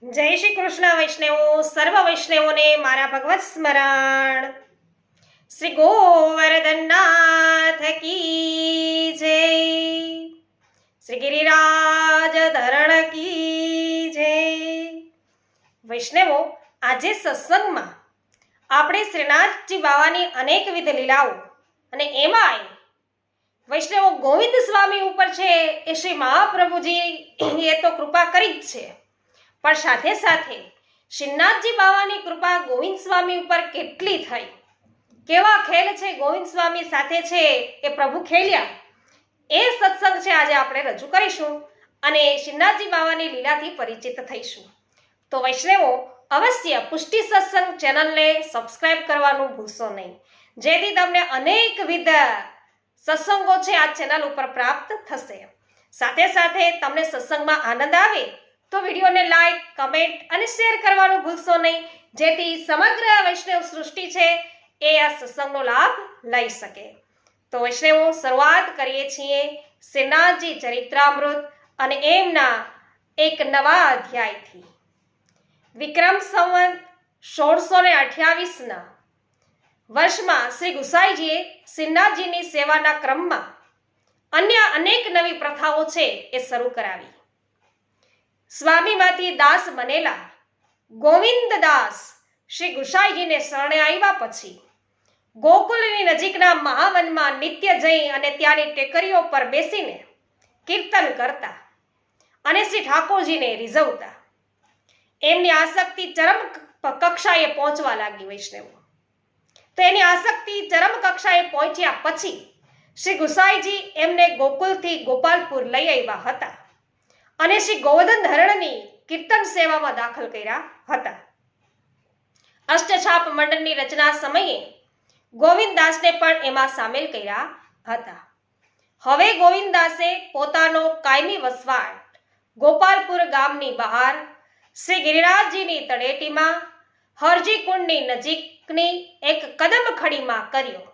જય શ્રી કૃષ્ણ વૈષ્ણવો, સર્વ વૈષ્ણવોને મારા ભગવત સ્મરણ. શ્રી ગોવર્ધનનાથ કી જય, શ્રી ગિરિરાજ ધરણ કી જય. વૈષ્ણવો, આજે સત્સંગમાં આપણે શ્રીનાથજી બાવાની અનેકવિધ લીલાઓ અને એમાંય વૈષ્ણવો ગોવિંદ સ્વામી ઉપર છે એ શ્રી મહાપ્રભુજી એ તો કૃપા કરી જ છે, પણ સાથે સાથે શ્રીનાથજી બાવાની કૃપા ગોવિંદ સ્વામી ઉપર કેટલી થઈ, કેવા ખેલ છે ગોવિંદ સ્વામી સાથે છે એ પ્રભુ ખેલ્યા, એ સત્સંગ છે આજે આપણે રજૂ કરીશું અને શ્રીનાથજી બાવાની લીલાથી પરિચિત થઈશું. તો વૈષ્ણવો, અવશ્ય પુષ્ટિ સત્સંગ ચેનલને સબસ્ક્રાઇબ કરવાનું ભૂલશો નહીં, જેથી તમને અનેકવિધ સત્સંગો છે આ ચેનલ ઉપર પ્રાપ્ત થશે. સાથે સાથે તમને સત્સંગમાં આનંદ આવે તો વિડીયોને લાઈક, કમેન્ટ અને શેર કરવાનું ભૂલશો નહીં, જેથી સમગ્ર વૈષ્ણવ સૃષ્ટિ છે એ આ સત્સંગનો લાભ લઈ શકે. તો વૈષ્ણવો, શરૂઆત કરીએ છીએ શ્રીનાથજી ચરિત્રામૃત અને એમના એક નવા અધ્યાયથી. વિક્રમ સંવત 1628ના વર્ષમાં શ્રી ગુસાઈજીએ શ્રીનાથજીની સેવાના ક્રમમાં અન્ય અનેક નવી પ્રથાઓ છે એ શરૂ કરાવી. સ્વામીમાંથી દાસ બનેલા ગોવિંદદાસ શ્રી ગુસાઈજીને શરણે આવ્યા પછી ગોકુલની નજીકના મહાવનમાં નિત્ય જઈ અને ત્યાંની ટેકરીઓ પર બેસીને કીર્તન કરતા અને શ્રી ઠાકોરજીને રીઝવતા. એમની આસક્તિ ચરમ કક્ષાએ પહોંચવા લાગી. વૈષ્ણવો, તો એની આસક્તિ ચરમ કક્ષાએ પહોંચ્યા પછી શ્રી ગુસાઈજી એમને ગોકુલથી ગોપાલપુર લઈ આવ્યા હતા અને શ્રી ગોવર્ધન ધરણની કીર્તન સેવામાં દાખલ કર્યા હતા. અષ્ટછાપ મંડળની રચના સમયે ગોવિંદદાસને પણ એમાં સામેલ કર્યા હતા. હવે ગોવિંદદાસે પોતાનો કાયમી વસવાટ ગોપાલપુર ગામની બહાર શ્રી ગિરિરાજજીની તળેટીમાં હરજી કુંડની નજીકની એક કદમખડીમાં કર્યો.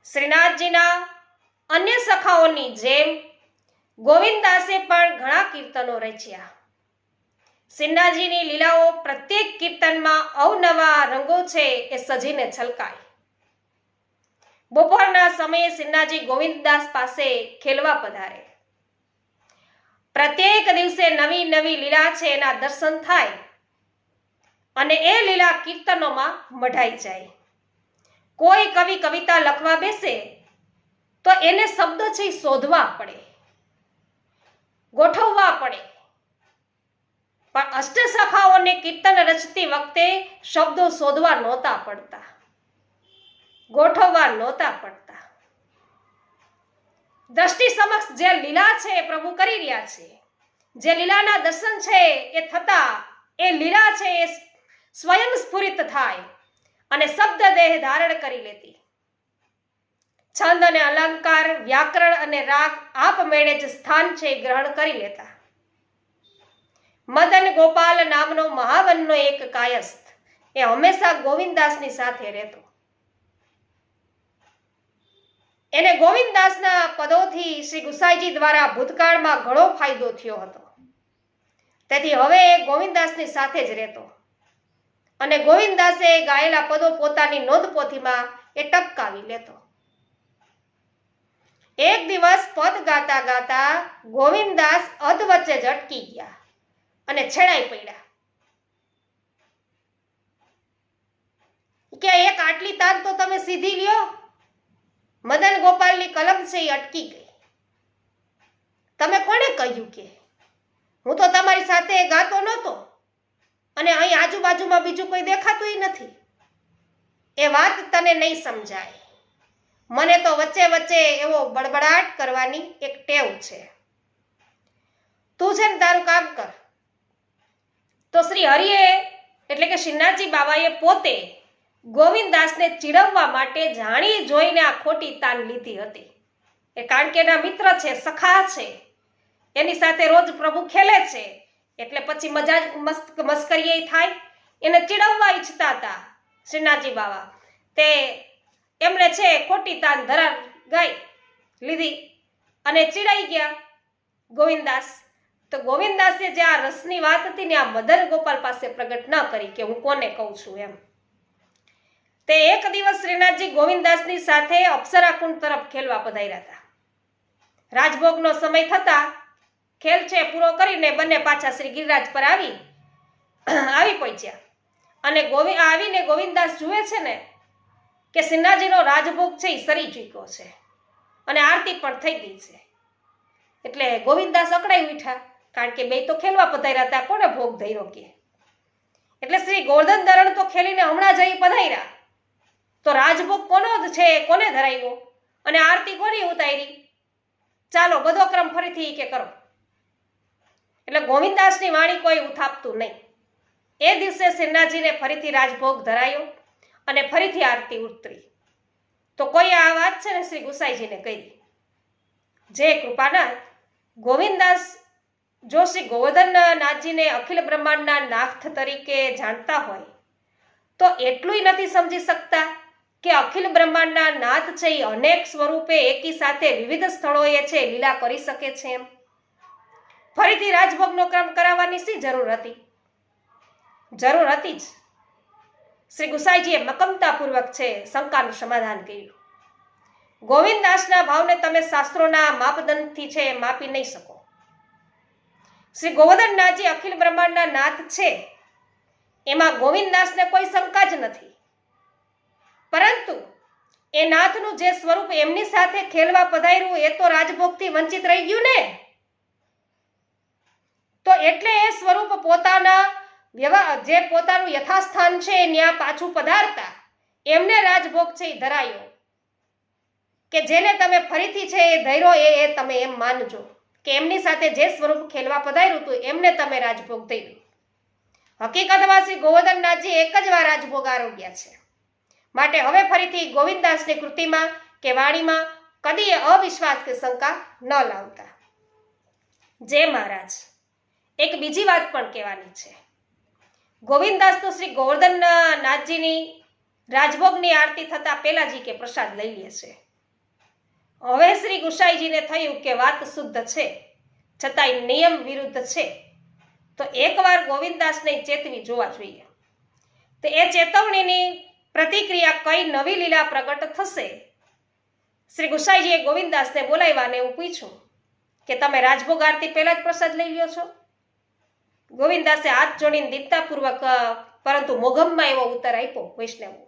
શ્રીનાથજીના અન્ય સખાઓની જેમ ગોવિંદદાસે પણ ઘણા કીર્તનો રચ્યા. શ્રીનાથજીની લીલાઓ પ્રત્યેક કીર્તનમાં અવનવા રંગો છે એ સજીને છલકાય. બપોરના સમયે શ્રીનાથજી ગોવિંદદાસ પાસે ખેલવા પધારે. પ્રત્યેક દિવસે નવી નવી લીલા છે એના દર્શન થાય અને એ લીલા કીર્તનોમાં મઢાઈ જાય. કોઈ કવિ કવિતા લખવા બેસે તો એને શબ્દ છે શોધવા પડે, ગોઠવવા પડે, પણ અષ્ટસખાઓને કીર્તન રચતી વખતે શબ્દો શોધવા નહોતા પડતા, ગોઠવવા નહોતા પડતા. દ્રષ્ટિ સમક્ષ જે લીલા છે એ પ્રભુ કરી રહ્યા છે, જે લીલાના દર્શન છે એ થતા એ લીલા છે એ સ્વયં સ્ફુરિત થાય અને શબ્દ દેહ ધારણ કરી લેતી. છંદ અને અલંકાર, વ્યાકરણ અને રાગ આપમેળે જ સ્થાન છે ગ્રહણ કરી લેતા. મદન ગોપાલ નામનો મહાવનનો એક કાયસ્થ એ હંમેશા ગોવિંદદાસની સાથે રહેતો. એને ગોવિંદદાસના પદોથી શ્રી ગુસાઈજી દ્વારા ભૂતકાળમાં ઘણો ફાયદો થયો હતો. તેથી હવે એ ગોવિંદદાસની સાથે જ રહેતો અને ગોવિંદદાસે ગાયેલા પદો પોતાની નોંધપોથીમાં એ ટપકાવી લેતો. એક દિવસ પદ ગાતા ગાતા ગોવિંદદાસ અધવચ્ચે જ અટકી ગયા અને છેડાઈ પડ્યા કે એક આટલી તાન તો તમે સીધી લ્યો. મદન ગોપાલની કલમ છે એ અટકી ગઈ. તમે કોને કહ્યું કે હું તો તમારી સાથે ગાતો નહોતો અને અહીં આજુબાજુમાં બીજું કોઈ દેખાતું નથી? એ વાત તને નહીં સમજાય. મને તો વચ્ચે વચ્ચે એવો બડબડાટ કરવાની એક ટેવ છે. તું છે ને તારું કામ કર. તો શ્રી હરિએ એટલે કે શ્રીનાથજી બાવાએ પોતે ગોવિંદદાસને ચીડવવા માટે જાણી જોઈને આ ખોટી તાન લીધી હતી. એ કારણ કે એના મિત્ર છે, સખા છે, એની સાથે રોજ પ્રભુ ખેલે છે, એટલે પછી મજા મસ્કરી થાય. એને ચીડવવા ઈચ્છતા હતા શ્રીનાથજી બાવા, તે એમણે છે ખોટી તાન લીધી અને ચીડાઈ ગયા ગોવિંદદાસ. તો તો ગોવિંદદાસે જે આ રસની વાત હતી ને આ મદન ગોપાલ પાસે પ્રગટ ન કરી કે હું કોને કહું છું એમ. તે એક દિવસ શ્રીનાથજી ગોવિંદદાસની સાથે અપ્સરા કુંડ તરફ ખેલવા પધાર્યા હતા. રાજભોગનો સમય થતા ખેલ છે પૂરો કરીને બંને પાછા શ્રી ગિરિરાજ પર આવી પહોંચ્યા. અને આવીને ગોવિંદદાસ જુએ છે ને કે શ્રીનાથજીનો રાજભોગ છે એ સરી ચૂક્યો છે અને આરતી પણ થઈ ગઈ છે. એટલે ગોવિંદદાસ અકળાઈ ઉઠ્યા, કારણ કે બે તો ખેલવા પધાર્યા હતા, કોને ભોગ ધર્યો કે. એટલે શ્રી ગોવર્ધન ધરણ તો ખેલીને હમણાં જઈ પધાર્યા, તો રાજભોગ કોનો છે, કોને ધરાવ્યો અને આરતી કોની ઉતારી, ચાલો બધો ક્રમ ફરીથી કે કરો. એટલે ગોવિંદદાસની વાણી કોઈ ઉથાપતું નહીં. એ દિવસે શ્રીનાથજીને ફરીથી રાજભોગ ધરાયો અને ફરીથી આરતી ઉતરી. તો કોઈ આ વાત છે ને શ્રી ગુસાઈજીને કહી. જે કૃપાનાથ ગોવિંદદાસ જો શ્રી ગોવર્ધનનાથજીને અખિલ બ્રહ્માંડના નાથ તરીકે જાણતા હોય તો એટલું નથી સમજી શકતા કે અખિલ બ્રહ્માંડના નાથ છે એ અનેક સ્વરૂપે એકી સાથે વિવિધ સ્થળોએ છે લીલા કરી શકે છે એમ. ફરીથી રાજભોગનો ક્રમ કરાવવાની શી જરૂર હતી? જરૂર હતી જ. શ્રી ગુસાઈજીએ મક્કમતાપૂર્વક છે શંકાનું સમાધાન કર્યું. ગોવિંદદાસના ભાવને તમે શાસ્ત્રોના માપદંડથી છે માપી નહીં શકો. શ્રી ગોવર્ધનનાથજી અખિલ બ્રહ્માંડના નાથ છે એમાં ગોવિંદદાસને કોઈ શંકા જ નથી. પરંતુ એ નાથનું જે સ્વરૂપ એમની સાથે ખેલવા પધાર્યું એ તો રાજભોગથી વંચિત રહી ગયું ને. તો એટલે એ સ્વરૂપ જે પોતાનું યથાસ્થાન છે ત્યાં પાછું પધારતા એમને રાજભોગ છે એ ધરાયો, કે જેને તમે ફરીથી છે એ ધૈર્યો એ તમે એમ માનજો કે એમની સાથે જે સ્વરૂપ ખેલવા પધાર્યું હતું એમને તમે રાજભોગ ધર્યું. હકીકતમાં શ્રી ગોવર્ધનનાથજી એક જ વાર રાજભોગ આરોગ્યા છે. માટે હવે ફરીથી ગોવિંદદાસની કૃતિમાં કે વાણીમાં કદી અવિશ્વાસ કે શંકા ન લાવતા. જય મહારાજ, એક બીજી વાત પણ કહેવાની છે. ગોવિંદદાસ તો શ્રી ગોવર્ધનનાથજીની રાજભોગની આરતી થતા પહેલાજી કે પ્રસાદ લઈ લે છે. હવે શ્રી ગુસાઈજીને થયું કે વાત શુદ્ધ છે છતાંય નિયમ વિરુદ્ધ છે, તો એકવાર ગોવિંદદાસને ચેતવી જોવા જોઈએ. તો એ ચેતવણીની પ્રતિક્રિયા કઈ નવી લીલા પ્રગટ થશે. શ્રી ગુસાઈજીએ ગોવિંદદાસને બોલાવ્યાને એવું પૂછ્યું કે તમે રાજભોગ આરતી પહેલા જ પ્રસાદ લઈ લ્યો છો? ગોવિંદદાસે હાથ જોડીને દીનતાપૂર્વક પરંતુ મોઘમમાં એવો ઉત્તર આપ્યો વૈષ્ણવો,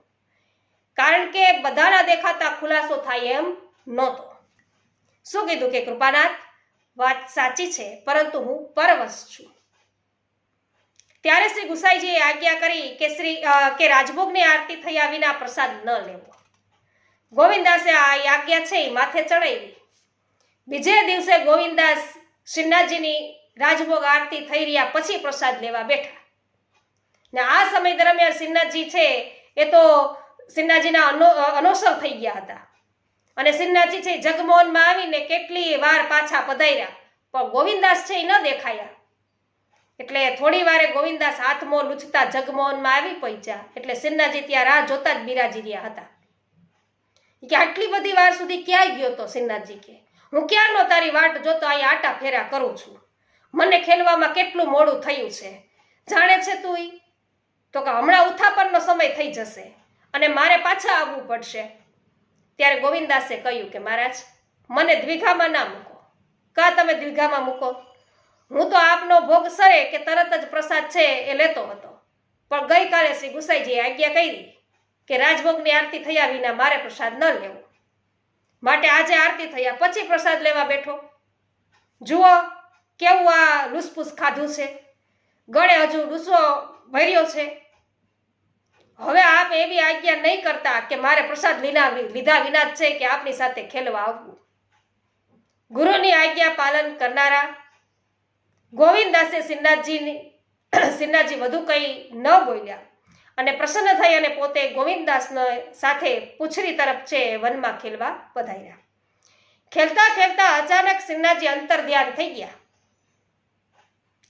કારણ કે બધાના દેખાતા ખુલાસો થાય એમ નહોતો. શું કીધું કે કૃપાનાથ વાત સાચી છે, પરંતુ હું પરવશ છું. ત્યારે શ્રી ગુસાઈજીએ આજ્ઞા કરી કે રાજભોગની આરતી થયા વિના પ્રસાદ ન લેવો. ગોવિંદાસે આ આજ્ઞા છે એ માથે ચડાવી. બીજે દિવસે ગોવિંદાસ શ્રીનાથજીની રાજભોગ આરતી થઈ રહ્યા પછી પ્રસાદ લેવા બેઠા. ને આ સમય દરમિયાન શ્રીનાથજી છે એ તો શ્રીનાથજીના અનોસર થઈ ગયા હતા અને શ્રીનાથજી છે જગમોહનમાં આવીને કેટલી વાર પાછા પધાર્યા, પણ ગોવિંદાસ છે એ ન દેખાયા. એટલે થોડી વારે ગોવિંદાસ હાથમો લૂછતા જગમોહનમાં આવી પહોંચ્યા. એટલે શ્રીનાથજી ત્યાં રાહ જોતા જ બિરાજી રહ્યા હતા કે આટલી બધી વાર સુધી ક્યાંય ગયો તો શ્રીનાથજી કે હું ક્યારનો તારી વાટ જોતો અહીં આટા ફેરા કરું છું, મને ખેલવામાં કેટલું મોડું થયું છે, જાણે છે તું? તો કે હમણાં ઉથાપનનો સમય થઈ જશે અને મારે પાછા આવવું પડશે. ત્યારે ગોવિંદાસે કહ્યું કે મહારાજ મને દ્વિઘામાં ના મૂકો. કા તમે દ્વિઘામાં મૂકો? હું તો આપનો ભોગ સરે કે તરત જ પ્રસાદ છે એ લેતો હતો, પણ ગઈકાલે શ્રી ગુસાઈજીએ આજ્ઞા કરી કે રાજભોગની આરતી થયા વિના મારે પ્રસાદ ન લેવો, માટે આજે આરતી થયા પછી પ્રસાદ લેવા બેઠો. જુઓ કેવું આ લૂસપૂસ ખાધું છે, ગળે હજુ ડૂસો ભર્યો છે. હવે આપ એવી આજ્ઞા નહીં કરતા કે મારે પ્રસાદ લીધા વિના જ છે કે આપની સાથે ખેલવા આવવું. ગુરુની આજ્ઞા પાલન કરનારા ગોવિંદાસે શ્રીનાથજી વધુ કંઈ ન બોલ્યા અને પ્રસન્ન થઈ અને પોતે ગોવિંદાસને સાથે પૂછરી તરફ છે વનમાં ખેલવા પધાર્યા. ખેલતા ખેલતા અચાનક શ્રીનાથજી અંતર ધ્યાન થઈ ગયા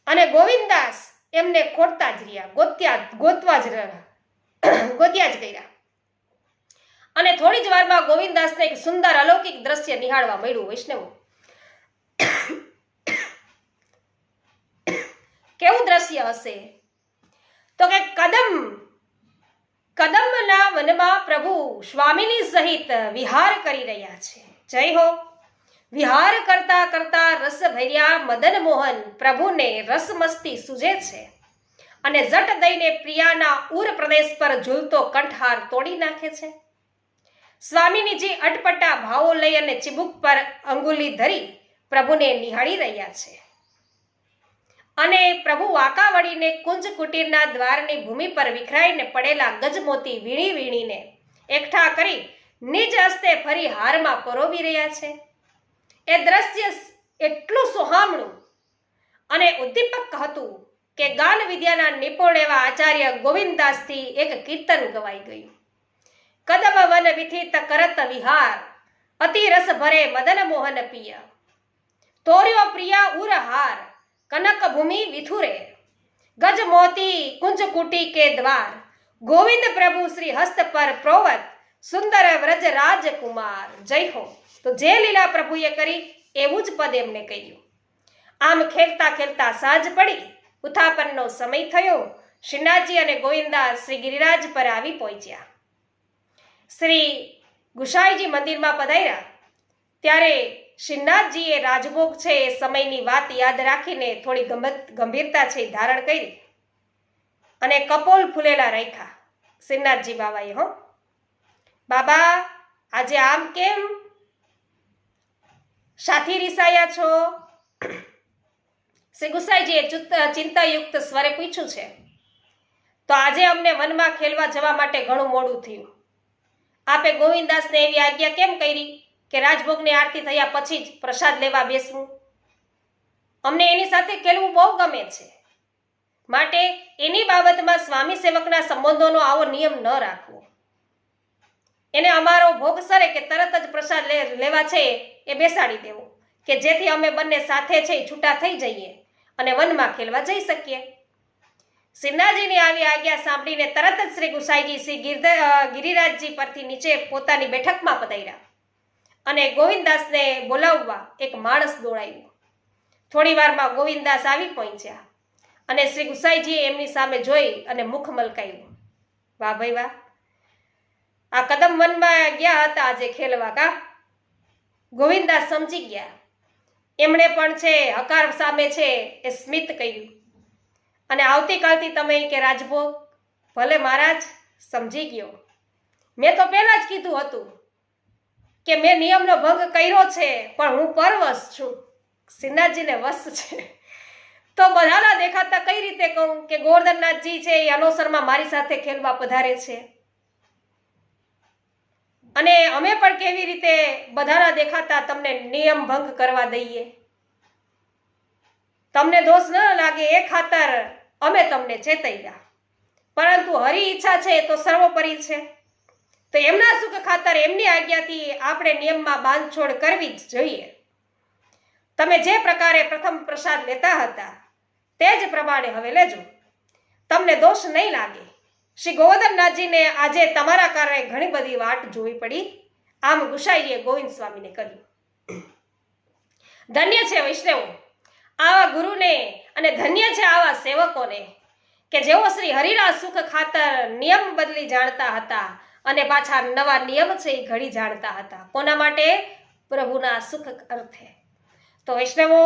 અને ગોવિંદાસ એમને ખોટતા જ રહ્યા, ગોત્યા જ કર્યા. અને થોડી જ વારમાં ગોવિંદાસને એક સુંદર અલૌકિક દ્રશ્ય નિહાળવા મળ્યું. વૈષ્ણવો, રહસ્ય હશે? તો કે કદમના વનમાં પ્રભુ સ્વામિની સહિત વિહાર કરી રહ્યા છે. જય હો. વિહાર કરતા કરતા રસ ભર્યા મદન મોહન પ્રભુને રસમસ્તી સૂજે છે અને જટ દઈને પ્રિયાના ઉર પ્રદેશ પર ઝૂલતો કંઠહાર તોડી નાખે છે. સ્વામીનીજી અટપટા ભાવો લઈ અને ચીબુક પર અંગુલી ધરી પ્રભુને નિહાળી રહ્યા છે અને પ્રભુ વાંકા વળીને કુંજ કુટીરના દ્વારની ભૂમિ પર વિખરાઈને પડેલા ગજમોતી વીણી વીણીને એકઠા કરી નિજ હસ્તે ફરી હારમાં પરોવી રહ્યા છે. એ દ્રશ્ય એટલું સુહામણું અને ઉદ્દીપક હતું કે ગાન વિદ્યાના નિપુણ એવા આચાર્ય ગોવિંદદાસથી એક કીર્તન ગવાઈ ગયું. કદમ વન વિથિત કરત વિહાર અતિ રસ ભરે મદન મોહન પિય તોર્યો પ્રિયા ઉરહાર કનક ભૂમિ વિથુરે ગજ મોતી કુંજ કુટી કે દ્વાર ગોવિંદ પ્રભુ શ્રી હસ્ત પર પ્રોવત સુંદર વ્રજ રાજકુમાર. જય હો. તો જે લીલા પ્રભુએ કરી એવું જ પદ એમને કહ્યું. આમ ખેલતા ખેલતા સાંજ પડી, ઉથાપનનો સમય થયો. શ્રીનાથજી અને ગોવિંદાસ શ્રી ગિરિરાજ પર આવી પહોંચ્યા. શ્રી ગુસાઈજી મંદિરમાં પધાર્યા ત્યારે શ્રીનાથજીએ રાજભોગ છે એ સમયની વાત યાદ રાખીને થોડી ગંભીરતા છે ધારણ કરી અને કપોલ ફૂલેલા રાખ્યા. શ્રીનાથજી બાબાએ, હો બાબા આજે આમ કેમ સાથી રીસાયા છો? શ્રી ગુસાઈજીએ ચિંતાયુક્ત સ્વરે પૂછ્યું છે. તો આજે અમને વનમાં ખેલવા જવા માટે ઘણું મોડું થયું. આપે ગોવિંદાસને એવી આજ્ઞા કેમ કરી કે રાજભોગની આરતી થયા પછી જ પ્રસાદ લેવા બેસવું? અમને એની સાથે ખેલવું બહુ ગમે છે, માટે એની બાબતમાં સ્વામી સેવકના સંબંધોનો આવો નિયમ ન રાખવો. એને અમારો ભોગ સરે કે તરત જ પ્રસાદ લેવા છે એ બેસાડી દેવો, કે જેથી અમે બંને સાથે છે છૂટા થઈ જઈએ અને વનમાં ખેલવા જઈ શકીએ. શ્રીનાથજીની આવી આજ્ઞા સાંભળીને તરત જ શ્રી ગુસાઈજી શ્રી ગિરિરાજજી પરથી નીચે પોતાની બેઠકમાં પધાર્યા અને ગોવિંદાસને બોલાવવા એક માણસ દોડાવ્યો. થોડી વારમાં ગોવિંદાસ આવી પહોંચ્યા અને શ્રી ગુસાઈજીએ એમની સામે જોઈ અને મુખ મલકાયું. વાહ ભાઈ વાહ, આ કદમ વનમાં ગયા હતા આજે ખેલવા કા? ગોવિંદાસ સમજી ગયા. એમણે પણ છે હકાર સામે છે એ સ્મિત કર્યું અને આવતીકાલથી તમે કે રાજભોગ? ભલે મહારાજ, સમજી ગયો. મેં તો પહેલા જ કીધું હતું કે મેં નિયમનો ભંગ કર્યો છે, પણ હું પરવશ છું, શ્રીનાથજીને વશ છે. તો બધાના દેખાતા કઈ રીતે કહું કે ગોવર્ધનનાથજી છે એ અનોસરમાં મારી સાથે ખેલવા પધારે છે, અને અમે પણ કેવી રીતે બધાના દેખાતા તમને નિયમ ભંગ કરવા દઈએ? તમને દોષ ન લાગે એ ખાતર અમે તમને ચેતવ્યા, પરંતુ હરી ઈચ્છા છે તો સર્વોપરી છે. તો એમના સુખ ખાતર એમની આજ્ઞાથી આપણે નિયમમાં બાંધછોડ કરવી જ જોઈએ. તમે જે પ્રકારે પ્રથમ પ્રસાદ લેતા હતા તે જ પ્રમાણે હવે લેજો, તમને દોષ નહીં લાગે. શ્રી ગોવર્ધનનાથજીને આજે તમારા કારણે ઘણી બધી વાટ જોવી પડી. આમ ગુસાઈજીએ ગોવિંદ સ્વામીને કહ્યું. ધન્ય છે વૈષ્ણવો આવા ગુરુને, અને ધન્ય છે આવા સેવકોને કે જેઓ શ્રી હરિના સુખ ખાતર નિયમ બદલી જાણતા હતા અને પાછા નવા નિયમ છે એ ઘડી જાણતા હતા. કોના માટે? પ્રભુના સુખ અર્થે. તો વૈષ્ણવો,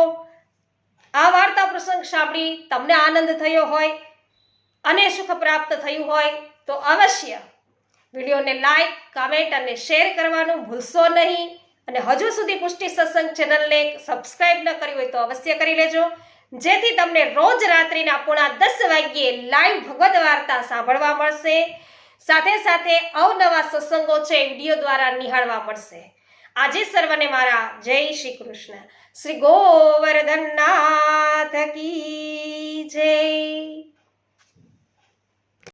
આ વાર્તા પ્રસંગ સાંભળી તમને આનંદ થયો હોય અને સુખ પ્રાપ્ત થયું હોય તો અવશ્ય વિડીયોને લાઈક, કમેન્ટ અને શેર કરવાનું ભૂલશો નહીં. અને હજુ સુધી પુષ્ટિ સત્સંગ ચેનલને સબસ્ક્રાઇબ ન કરી હોય તો અવશ્ય કરી લેજો, જેથી તમને રોજ રાત્રિના 9:30 વાગ્યે લાઈવ ભગવદ વાર્તા સાંભળવા મળશે. સાથે સાથે અવનવા સત્સંગો છે વિડીયો દ્વારા નિહાળવા મળશે. આજે સર્વને મારા જય શ્રી કૃષ્ણ. શ્રી ગોવર્ધનનાથ કી જય.